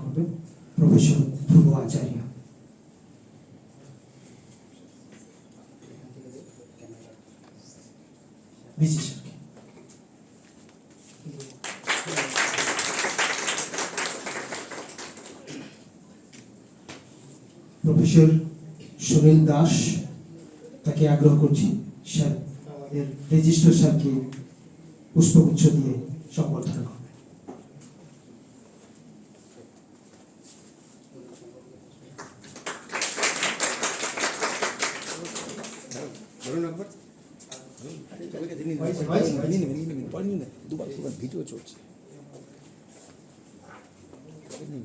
করবেন প্রফেসর ধ্রুব আচার্য। বিজি স্যারকে প্রফেসর সুনীল দাস তাকে আগ্রহ করছি স্যার এর রেজিস্ট্রার স্যারকে পুষ্পগুচ্ছ দিয়ে সম্বর্ধনা করবেন।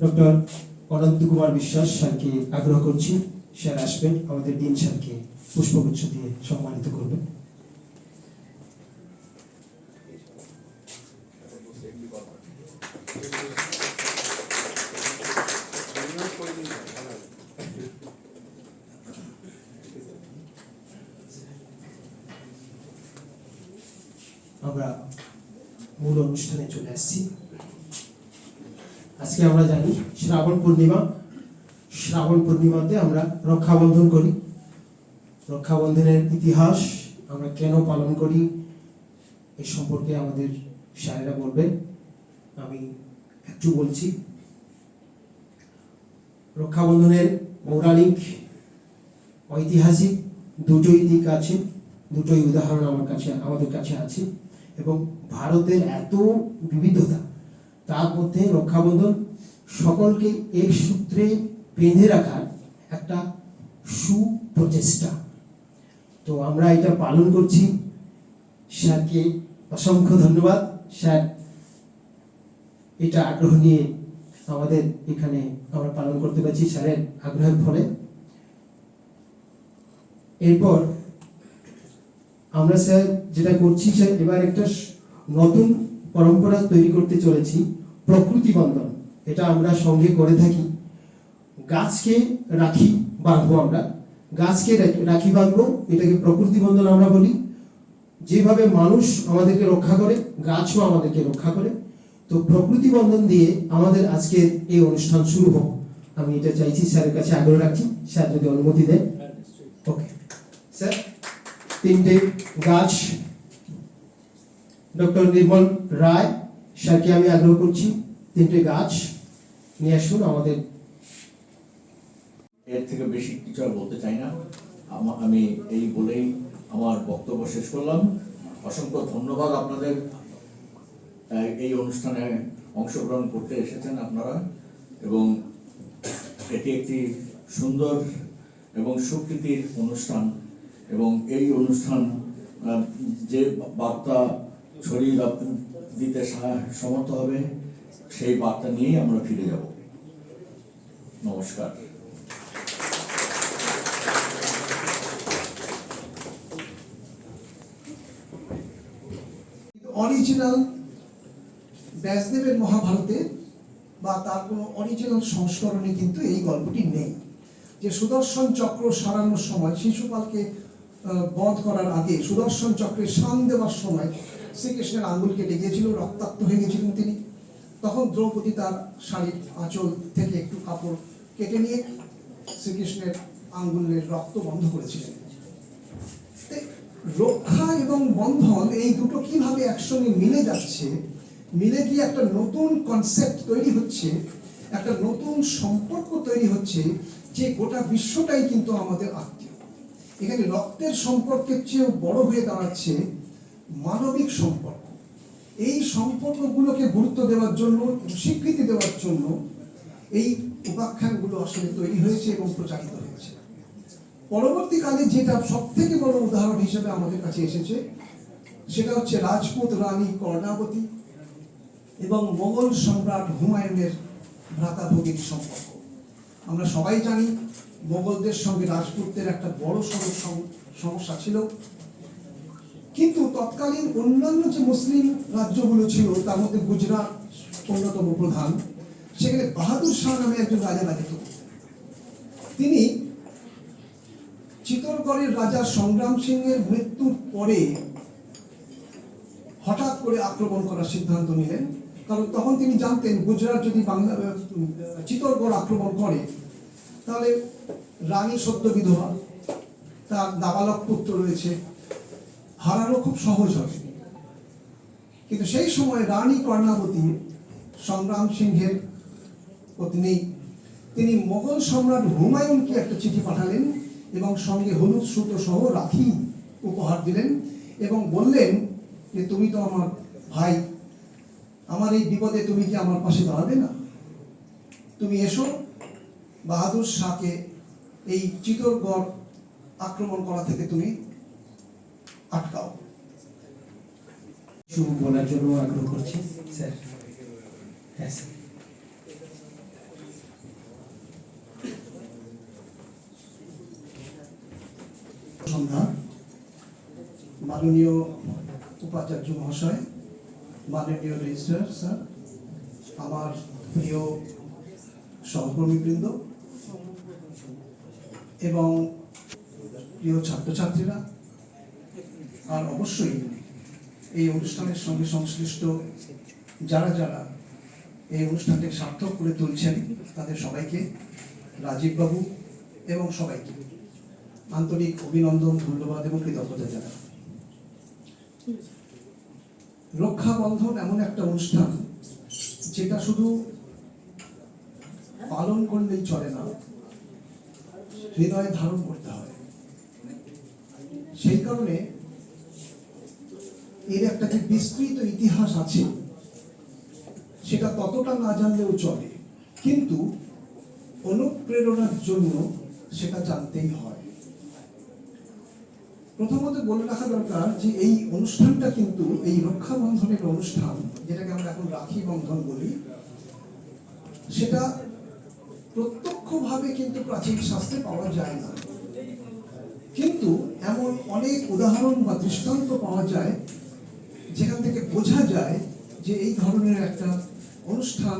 ডক্টর অনন্ত কুমার বিশ্বাস স্যারকে আগ্রহ করছি, স্যার আসবেন আমাদের ডিন স্যারকে পুষ্পগুচ্ছ দিয়ে সম্মানিত করবেন। আমরা মূল অনুষ্ঠানে চলে আসছি। আজকে আমরা জানি শ্রাবণ পূর্ণিমা, শ্রাবণ পূর্ণিমাতে আমরা রক্ষাবন্ধন করি। রক্ষাবন্ধনের ইতিহাস আমরা কেন পালন করি এই সম্পর্কে আমাদের স্যারেরা বলবেন, আমি একটু বলছি। রক্ষাবন্ধনের পৌরাণিক ঐতিহাসিক দুটোই দিক আছে, দুটোই উদাহরণ আমাদের কাছে আছে এবং ভারতের এত বিবিধতা, তার মধ্যে রক্ষাবন্ধন সকলকে এক সূত্রে বেঁধে রাখার একটা সুপ্রচেষ্টা। তো আমরা এটা পালন করছি। স্যারকে অসংখ্য ধন্যবাদ। স্যার এটা আগ্রহ নিয়ে আমাদের এখানে আমরা পালন করতে পারছি স্যারের আগ্রহের ফলে। এরপর আমরা স্যার যেটা করছি, স্যার এবার একটা নতুন পরম্পরা তৈরি করতে চলেছি, প্রকৃতি বন্ধন। এটা আমরা সঙ্গে করে থাকি। গাছকে রাখি বাঁধবো, আমরা গাছকে রাখি বাঁধবো, এটাকে প্রকৃতি বন্ধন আমরা বলি। যেভাবে মানুষ আমাদেরকে রক্ষা করে, গাছও আমাদেরকে রক্ষা করে। তো প্রকৃতি বন্ধন দিয়ে আমাদের আজকের এই অনুষ্ঠান শুরু হোক, আমি এটা চাইছি। স্যারের কাছে আগ্রহ রাখছি, স্যার যদি অনুমতি দেন। ওকে স্যার, তিনটে গাছ ডক্টর নির্মল রায় স্যারকে আমি আগ্রহ করছি, তিনটে গাছ নিয়ে আসুন আমাদের। এর থেকে বেশি কিছু আর বলতে চাই না, আমি এই বলেই আমার বক্তব্য শেষ করলাম। অসংখ্য ধন্যবাদ আপনাদের এই অনুষ্ঠানে অংশগ্রহণ করতে এসেছেন আপনারা, এবং এটি একটি সুন্দর এবং সুকৃতির অনুষ্ঠান, এবং এই অনুষ্ঠান যে বার্তা ছড়িয়ে দিতে সমর্থ হবে সেই বার্তা নিয়েই আমরা ফিরে যাব। নমস্কার। অরিজিনাল ব্যাসদেবের মহাভারতে বা তার কোনো অরিজিনাল সংস্করণে কিন্তু এই গল্পটি নেই, যে সুদর্শন চক্র সারানোর সময় শিশুপালকে বধ করার আগে সুদর্শন চক্রে শান দেওয়ার সময় শ্রীকৃষ্ণের আঙ্গুল কেটে গিয়েছিল, রক্তাক্ত হয়ে গেছিলেন তিনি। তখন দ্রৌপদী তার শাড়ির আঁচল থেকে একটু কাপড় কেটে নিয়ে শ্রীকৃষ্ণের আঙ্গুলের রক্ত বন্ধ করেছিলেন। রক্ষা এবং বন্ধন এই দুটো কিভাবে একসঙ্গে মিলে যাচ্ছে, মিলে গিয়ে একটা নতুন কনসেপ্ট তৈরি হচ্ছে, একটা নতুন সম্পর্ক তৈরি হচ্ছে, যে গোটা বিশ্বটাই কিন্তু আমাদের আত্মীয়। এখানে রক্তের সম্পর্কের চেয়েও বড় হয়ে দাঁড়াচ্ছে মানবিক সম্পর্ক। এই সম্পর্কগুলোকে গুরুত্ব দেওয়ার জন্য, স্বীকৃতি দেওয়ার জন্য এই উপাখ্যানগুলো আসলে তৈরি হয়েছে এবং প্রচারিত হয়েছে। পরবর্তীকালে যেটা সব থেকে বড় উদাহরণ হিসেবে আমাদের কাছে এসেছে, সেটা হচ্ছে রাজপুত রানী কর্ণাবতী এবং মোগল সম্রাট হুমায়ুনের ভ্রাতাভগিনীর সম্পর্ক। আমরা সবাই জানি মোগলদের সঙ্গে রাজপুতদের একটা বড় সমস্যা ছিল, কিন্তু তৎকালীন অন্যান্য যে মুসলিম রাজ্যগুলো ছিল তার মধ্যে গুজরাট অন্যতম প্রধান, সেখানে বাহাদুর শাহ নামে একজন রাজা রাজত্ব করতেন। তিনি চিতরগড়ের রাজা সংগ্রাম সিংয়ের মৃত্যুর পরে হঠাৎ করে আক্রমণ করার সিদ্ধান্ত নিলেন কারণ তখন তিনি জানতেন গুজরাট যদি বাংলা চিত্তরগড় আক্রমণ করে তাহলে রানী সদ্য বিধবা, তার নাবালক পুত্র রয়েছে, হারানো খুব সহজ হবে। কিন্তু সেই সময় রানী কর্ণাবতী, সংগ্রাম সিংহের পত্নী, তিনি মোগল সম্রাট হুমায়ুনকে একটা চিঠি পাঠালেন এবং সঙ্গে হলুদ সুতো সহ রাখি উপহার দিলেন এবং বললেন যে তুমি তো আমার ভাই, আমার এই বিপদে তুমি কি আমার পাশে দাঁড়াবে না? তুমি এসো, বাহাদুর শাহকে এই চিত্তরগড় আক্রমণ করা থেকে তুমি আটকাও। কিছু বলার জন্য আগ্রহ করছি স্যার। হ্যাঁ স্যার। সন্ধ্যা, মাননীয় উপাচার্য মহাশয়, মাননীয় রেজিস্ট্রার স্যার, আমার প্রিয় সহকর্মীবৃন্দ এবং প্রিয় ছাত্রছাত্রীরা, আর অবশ্যই এই অনুষ্ঠানের সঙ্গে সংশ্লিষ্ট যারা যারা এই অনুষ্ঠানটিকে সার্থক করে তুলছেন তাদের সবাইকে, রাজীব বাবু এবং সবাইকে আন্তরিক অভিনন্দন, ধন্যবাদ এবং কৃতজ্ঞতা জানাই। রক্ষাবন্ধন এমন একটা অনুষ্ঠান যেটা শুধু পালন করলেই চলে না, হৃদয়ে ধারণ করতে হয়। সেই কারণে এর একটা যে বিস্তৃত ইতিহাস আছে সেটা ততটা না জানলেও চলে, কিন্তু অনুপ্রেরণার জন্য সেটা জানতেই হয়। প্রথমত বলে রাখা দরকার যে এই অনুষ্ঠানটা কিন্তু, এই রক্ষাবন্ধনের অনুষ্ঠান যেটাকে আমরা এখন রাখি বন্ধন বলি, সেটা প্রত্যক্ষভাবে কিন্তু প্রাচীন শাস্ত্রে পাওয়া যায় না, কিন্তু এমন অনেক উদাহরণ বা দৃষ্টান্ত পাওয়া যায় যেখান থেকে বোঝা যায় যে এই ধরনের একটা অনুষ্ঠান,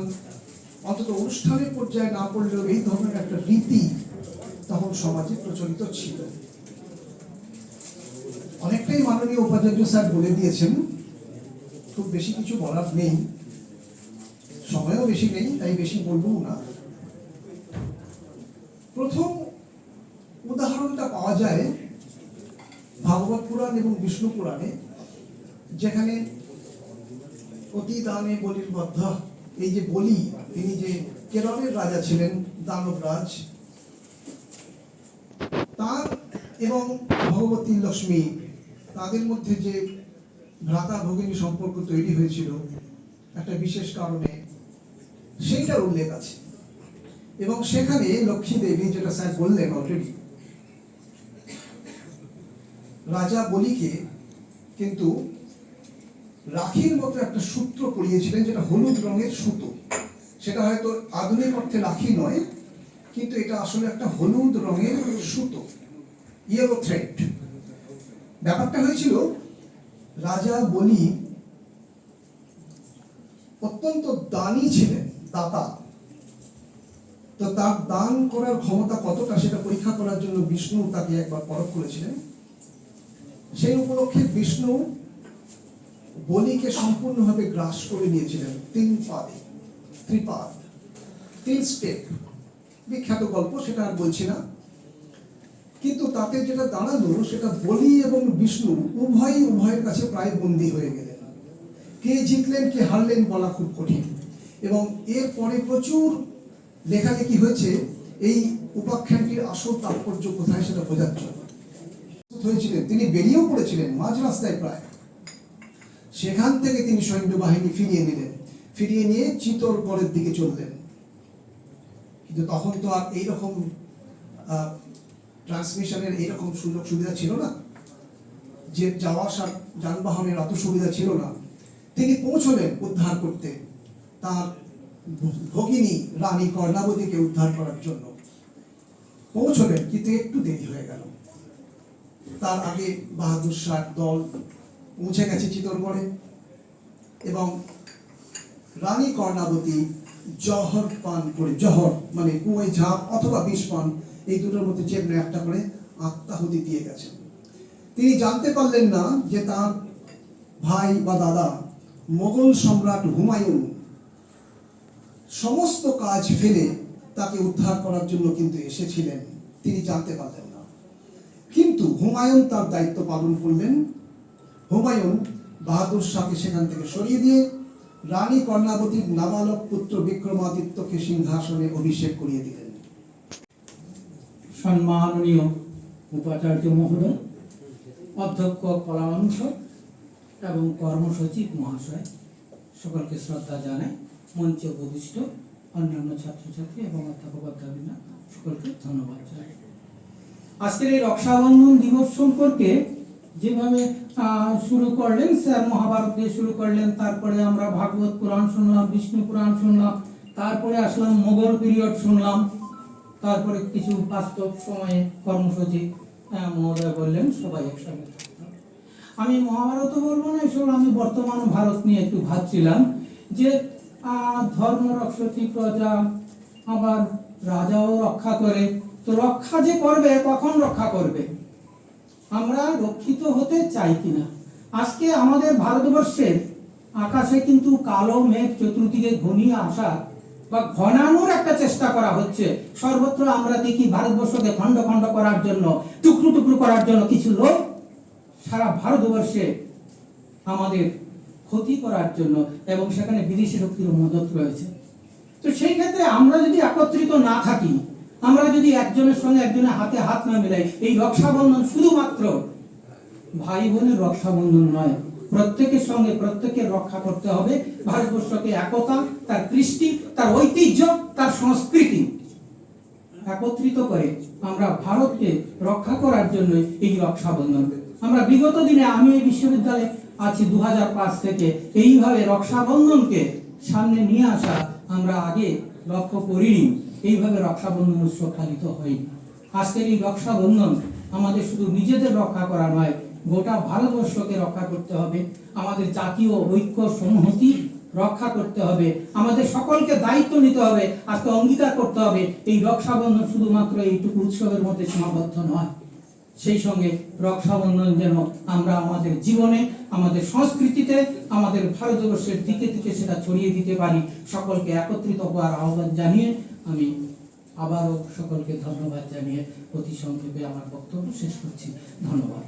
অন্তত অনুষ্ঠানের পর্যায়ে না পড়লেও এই ধরনের একটা রীতি তখন সমাজে প্রচলিত ছিল। অনেকটাই মাননীয় উপাচার্য স্যার বলে দিয়েছেন, খুব বেশি কিছু বলার নেই, সময়ও বেশি নেই, তাই বেশি বলবো না। প্রথম উদাহরণটা পাওয়া যায় ভাগবত পুরাণ এবং বিষ্ণু পুরাণে, যেখানে অতি দানে বলির বদ্ধ, এই যে বলি, তিনি যে কেরলের রাজা ছিলেন, দানবরাজ, তার এবং ভগবতী লক্ষ্মী, তাদের মধ্যে যে ভ্রাতা ভগিনী সম্পর্ক তৈরি হয়েছিল একটা বিশেষ কারণে, সেইটার উল্লেখ আছে। এবং সেখানে লক্ষ্মী দেবী, যেটা স্যার বললেন অলরেডি, রাজা বলিকে কিন্তু রাখির মতো একটা সূত্র পরিয়েছিলেন, যেটা হলুদ রঙের সুতো। সেটা হয়তো আধুনিক অর্থে রাখি নয়, কিন্তু এটা আসলে একটা হলুদ রঙের সুতো, ইয়েলো থ্রেড। ব্যাপারটা হয়েছিল, রাজা বলি অত্যন্ত দানী ছিলেন, দাতা। তো তার দান করার ক্ষমতা কতটা সেটা পরীক্ষা করার জন্য বিষ্ণু তাকে একবার পরখ করেছিলেন। সেই উপলক্ষে বিষ্ণু বলিকে সম্পূর্ণভাবে গ্রাস করে নিয়েছিলেন 3 পাদে, ত্রিপাদ, 3 স্টেপ। বিখ্যাত গল্প, সেটা আর বলছি না। কিন্তু তাতে যেটা দাঁড়ালো, সেটা বলি এবং বিষ্ণু উভয়ের কাছে প্রায় বন্দী হয়ে গেলেন। কে জিতলেন কে হারলেন বলা খুব কঠিন। এবং এরপরে প্রচুর লেখালেখি হয়েছে এই উপাখ্যানটির আসল তাৎপর্য কোথায় সেটা বোঝার জন্য। হয়েছিলেন, তিনি বেরিয়েও পড়েছিলেন মাঝ রাস্তায় প্রায়। সেখান থেকে তিনি সৈন্যবাহিনী ফিরিয়ে নিলেন, ফিরিয়ে নিয়ে চিত্তরগড়ের দিকে চললেন। কিন্তু তখন তো আর এইরকম ট্রান্সমিশনের এইরকম সুযোগ সুবিধা ছিল না, যে যাওয়া আসার যানবাহনের অত সুবিধা ছিল না। তিনি পৌঁছলেন উদ্ধার করতে, তার ভগিনী রানী কর্ণাবতীকে উদ্ধার করার জন্য পৌঁছলেন, কিন্তু একটু দেরি হয়ে গেল। তার আগে বাহাদুর শাহ দল পৌঁছে গেছে চিত্তরগড়ে এবং রানী কর্ণাবতী জহর পান করে, জহর মানে কুঁয়ে ঝাঁপ অথবা বিষ পান, এই দুটোর মধ্যে যে একটা করে আত্মাহুতি দিয়ে গেছেন। তিনি জানতে পারলেন না যে তার ভাই বা দাদা মোগল সম্রাট হুমায়ুন সমস্ত কাজ ফেলে তাকে উদ্ধার করার জন্য কিন্তু এসেছিলেন, তিনি জানতে পারলেন না। কিন্তু হুমায়ুন তার দায়িত্ব পালন করলেন। হুমায়ুন বাহাদুর শাহকে সেখান থেকে সরিয়ে দিয়ে রানী কর্ণাবতীর নাবালক পুত্র বিক্রমাদিত্যকে সিংহাসনে অভিষেক করিয়ে দিলেন। সম্মাননীয় উপাচার্য মহোদয়, অধ্যক্ষ কলানুষদ এবং কর্মসচিব মহাশয়, সকলকে শ্রদ্ধা জানাই। মঞ্চে উপবিষ্ট অন্যান্য ছাত্রছাত্রী এবং অধ্যাপক অধ্যাপিকা সকলকে ধন্যবাদ জানাই। আজকের এই রক্ষাবন্ধন দিবস সম্পর্কে যেভাবে শুরু করলেন স্যার, মহাভারত দিয়ে শুরু করলেন, তারপরে আমরা ভাগবত পুরাণ শুনলাম, বিষ্ণু পুরাণ শুনলাম, তারপরে আসলাম মোগল পিরিয়ড শুনলাম, তারপরে কিছু বাস্তব সময়ে কর্মসূচি মহোদয় বললেন সবাই একসঙ্গে থাকতে হবে। আমি মহাভারত বলবো না, এসব আমি বর্তমান ভারত নিয়ে একটু ভাবছিলাম যে ধর্ম রক্ষতি প্রজা, আবার রাজাও রক্ষা করে। তো রক্ষা যে করবে, কখন রক্ষা করবে? আমরা রক্ষিত হতে চাই কিনা? আজকে আমাদের ভারতবর্ষের আকাশে কিন্তু কালো মেঘ চতুর্দিকে ঘনিয়ে আসা বা ঘনানোর একটা চেষ্টা করা হচ্ছে। সর্বত্র আমরা দেখি ভারতবর্ষকে খণ্ড খণ্ড করার জন্য, টুকরো টুকরো করার জন্য কিছু লোক সারা ভারতবর্ষে আমাদের ক্ষতি করার জন্য, এবং সেখানে বিদেশি শক্তির মদত রয়েছে। তো সেই ক্ষেত্রে আমরা যদি একত্রিত না থাকি, আমরা যদি একজনের সঙ্গে একজনের হাতে হাত না মিলাই, এই রক্ষাবন্ধন শুধুমাত্র ভাই বোনের রক্ষাবন্ধন নয়, প্রত্যেকের সঙ্গে প্রত্যেকের রক্ষা করতে হবে। ভারতবর্ষকে একতা, তার কৃষ্টি, তার ঐতিহ্য, তার সংস্কৃতি একত্রিত করে আমরা ভারতকে রক্ষা করার জন্য এই রক্ষাবন্ধন। আমরা বিগত দিনে, আমি এই বিশ্ববিদ্যালয়ে আছি 2005 থেকে, এইভাবে রক্ষাবন্ধনকে সামনে নিয়ে আসা আমরা আগে লক্ষ্য করিনি। এইভাবে রক্ষাবন্ধন উৎসব পালিত হয়নি। আজকের এই রক্ষাবন্ধন আমাদের শুধু নিজেদের রক্ষা করা নয়, গোটা ভারতবর্ষকে রক্ষা করতে হবে। আমাদের জাতীয় ঐক্য সংহতি রক্ষা করতে হবে। আমাদের সকলকে দায়িত্ব নিতে হবে, আজকে অঙ্গীকার করতে হবে এই রক্ষাবন্ধন শুধুমাত্র এইটুকু উৎসবের মধ্যে সীমাবদ্ধ নয়। সেই সঙ্গে রক্ষাবন্ধন যেন আমরা আমাদের জীবনে, আমাদের সংস্কৃতিতে, আমাদের ভারতবর্ষের দিকে দিকে সেটা ছড়িয়ে দিতে পারি। সকলকে একত্রিত হওয়ার আহ্বান জানিয়ে আমি আবারও সকলকে ধন্যবাদ জানিয়ে অতি সংক্ষেপে আমার বক্তব্য শেষ করছি। ধন্যবাদ।